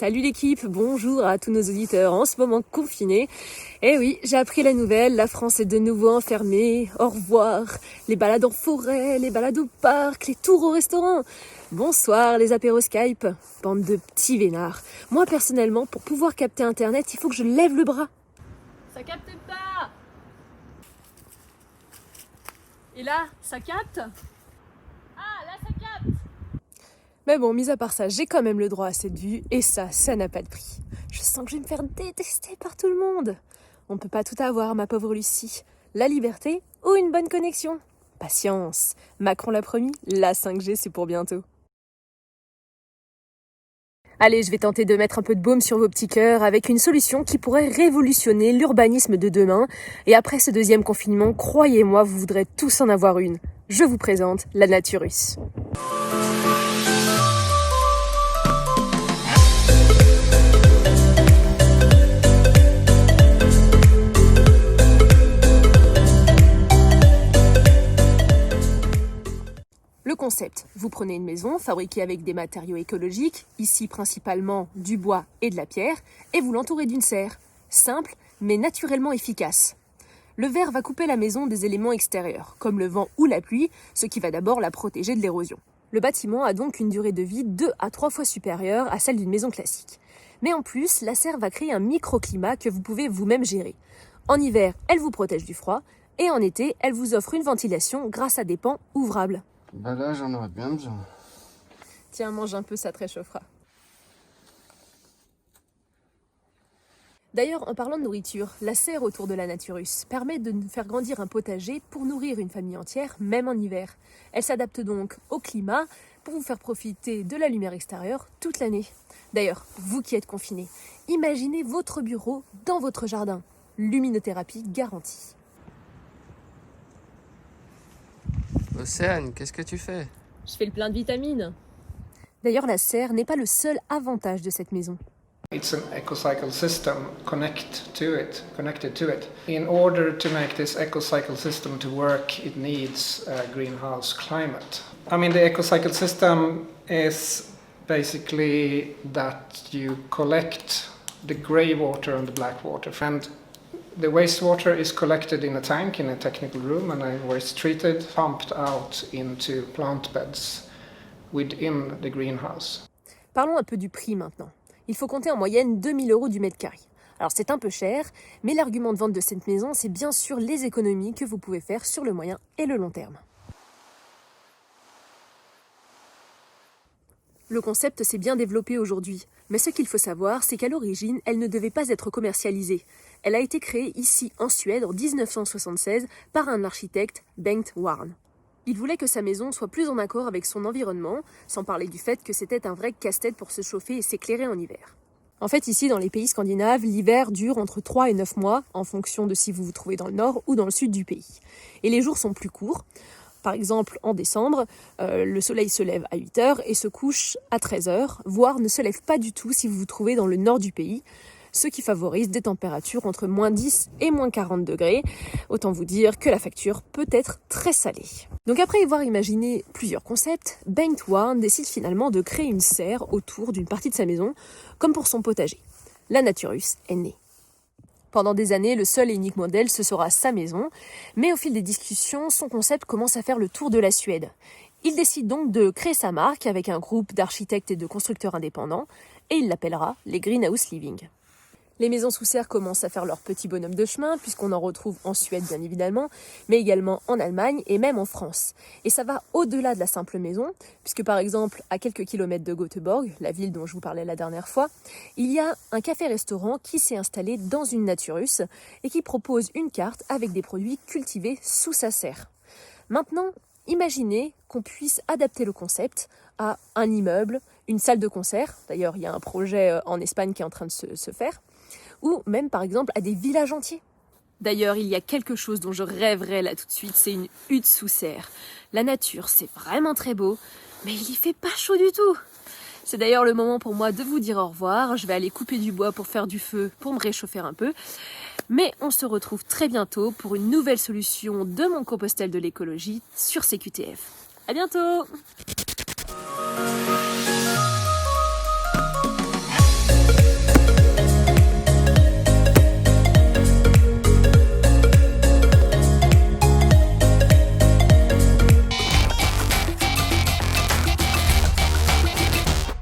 Salut l'équipe, bonjour à tous nos auditeurs en ce moment confinés. Eh oui, j'ai appris la nouvelle, la France est de nouveau enfermée. Au revoir, les balades en forêt, les balades au parc, les tours au restaurant. Bonsoir les apéros Skype, bande de petits vénards. Moi personnellement, pour pouvoir capter internet, il faut que je lève le bras. Ça capte pas. Et là, ça capte? Ah, là ça capte. Mais bon, mis à part ça, j'ai quand même le droit à cette vue, et ça n'a pas de prix. Je sens que je vais me faire détester par tout le monde. On peut pas tout avoir, ma pauvre Lucie. La liberté ou une bonne connexion? Patience. Macron l'a promis, la 5G c'est pour bientôt. Allez, je vais tenter de mettre un peu de baume sur vos petits cœurs avec une solution qui pourrait révolutionner l'urbanisme de demain. Et après ce deuxième confinement, croyez-moi, vous voudrez tous en avoir une. Je vous présente la Naturus. Le concept, vous prenez une maison fabriquée avec des matériaux écologiques, ici principalement du bois et de la pierre, et vous l'entourez d'une serre, simple mais naturellement efficace. Le verre va couper la maison des éléments extérieurs, comme le vent ou la pluie, ce qui va d'abord la protéger de l'érosion. Le bâtiment a donc une durée de vie 2 à 3 fois supérieure à celle d'une maison classique. Mais en plus, la serre va créer un microclimat que vous pouvez vous-même gérer. En hiver, elle vous protège du froid, et en été, elle vous offre une ventilation grâce à des pans ouvrables. Bah là, j'en aurais bien besoin. Tiens, mange un peu, ça te réchauffera. D'ailleurs, en parlant de nourriture, la serre autour de la Naturus permet de faire grandir un potager pour nourrir une famille entière, même en hiver. Elle s'adapte donc au climat pour vous faire profiter de la lumière extérieure toute l'année. D'ailleurs, vous qui êtes confinés, imaginez votre bureau dans votre jardin. Luminothérapie garantie. Océane, qu'est-ce que tu fais? Je fais le plein de vitamines. D'ailleurs, la serre n'est pas le seul avantage de cette maison. It's an ecocycle system connected to it. In order to make this ecocycle system to work, it needs a greenhouse climate. I mean, the ecocycle system is basically that you collect the grey water and the black water. And the wastewater is collected in a tank in a technical room and then waste treated, pumped out into plant beds within the greenhouse. Parlons un peu du prix maintenant. Il faut compter en moyenne 2 000 € du mètre carré. Alors c'est un peu cher, mais l'argument de vente de cette maison, c'est bien sûr les économies que vous pouvez faire sur le moyen et le long terme. Le concept s'est bien développé aujourd'hui, mais ce qu'il faut savoir, c'est qu'à l'origine, elle ne devait pas être commercialisée. Elle a été créée ici en Suède en 1976 par un architecte, Bengt Warn. Il voulait que sa maison soit plus en accord avec son environnement, sans parler du fait que c'était un vrai casse-tête pour se chauffer et s'éclairer en hiver. En fait, ici, dans les pays scandinaves, l'hiver dure entre 3 et 9 mois, en fonction de si vous vous trouvez dans le nord ou dans le sud du pays. Et les jours sont plus courts. Par exemple, en décembre, le soleil se lève à 8 h et se couche à 13 h, voire ne se lève pas du tout si vous vous trouvez dans le nord du pays, ce qui favorise des températures entre moins 10 et moins 40 degrés. Autant vous dire que la facture peut être très salée. Donc après avoir imaginé plusieurs concepts, Bengt Warn décide finalement de créer une serre autour d'une partie de sa maison, comme pour son potager. La Naturus est née. Pendant des années, le seul et unique modèle, ce sera sa maison, mais au fil des discussions, son concept commence à faire le tour de la Suède. Il décide donc de créer sa marque avec un groupe d'architectes et de constructeurs indépendants, et il l'appellera les Greenhouse Living. Les maisons sous serre commencent à faire leur petit bonhomme de chemin, puisqu'on en retrouve en Suède bien évidemment, mais également en Allemagne et même en France. Et ça va au-delà de la simple maison, puisque par exemple, à quelques kilomètres de Göteborg, la ville dont je vous parlais la dernière fois, il y a un café-restaurant qui s'est installé dans une Naturus et qui propose une carte avec des produits cultivés sous sa serre. Maintenant, imaginez qu'on puisse adapter le concept à un immeuble, une salle de concert, d'ailleurs il y a un projet en Espagne qui est en train de se faire, ou même par exemple à des villages entiers. D'ailleurs, il y a quelque chose dont je rêverais là tout de suite, c'est une hutte sous serre. La nature, c'est vraiment très beau, mais il y fait pas chaud du tout. C'est d'ailleurs le moment pour moi de vous dire au revoir. Je vais aller couper du bois pour faire du feu, pour me réchauffer un peu. Mais on se retrouve très bientôt pour une nouvelle solution de mon compostel de l'écologie sur CQTF. À bientôt!